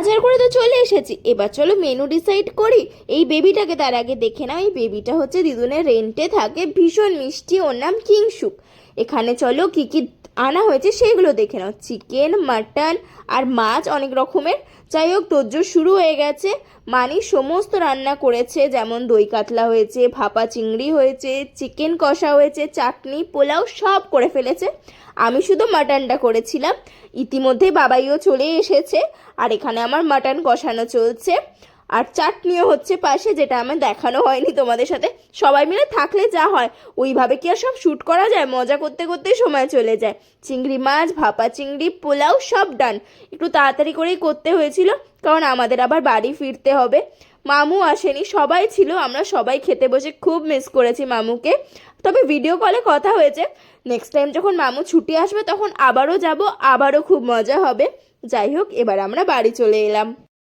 বাজার করে তো চলে এসেছি, এবার চলো মেনু ডিসাইড করি। এই বেবিটাকে তার আগে দেখে নাও। এই বেবিটা হচ্ছে দিদুনের রেন্টে থাকে, ভীষণ মিষ্টি, ওর নাম কিংশুক। এখানে চলো কি কি আনা হয়েছে সেগুলো দেখে নাও। চিকেন, মাটন আর মাছ অনেক রকমের। যাই হোক, তোড়জোড় শুরু হয়ে গেছে। মানি সমস্ত রান্না করেছে, যেমন দই কাতলা হয়েছে, ভাপা চিংড়ি হয়েছে, চিকেন কষা হয়েছে, চাটনি, পোলাও সব করে ফেলেছে। আমি শুধু মাটনটা করেছিলাম। ইতিমধ্যেই বাবাইও চলে এসেছে, আর এখানে আমার মাটন কষানো চলছে, আর চাটনিও হচ্ছে পাশে, যেটা আমার দেখানো হয়নি তোমাদের সাথে। সবাই মিলে থাকলে যা হয়, ওইভাবে কি আর সব শ্যুট করা যায়? মজা করতে করতেই সময় চলে যায়। চিংড়ি মাছ, ভাপা চিংড়ি, পোলাও সব ডান। একটু তাড়াতাড়ি করেই করতে হয়েছিল, কারণ আমাদের আবার বাড়ি ফিরতে হবে। মামু আসেনি, সবাই ছিল। আমরা সবাই খেতে বসে খুব মিস করেছি মামুকে। তবে ভিডিও কলে কথা হয়েছে। নেক্সট টাইম যখন মামু ছুটি আসবে তখন আবারও যাব, আবারও খুব মজা হবে। যাই হোক, এবার আমরা বাড়ি চলে এলাম।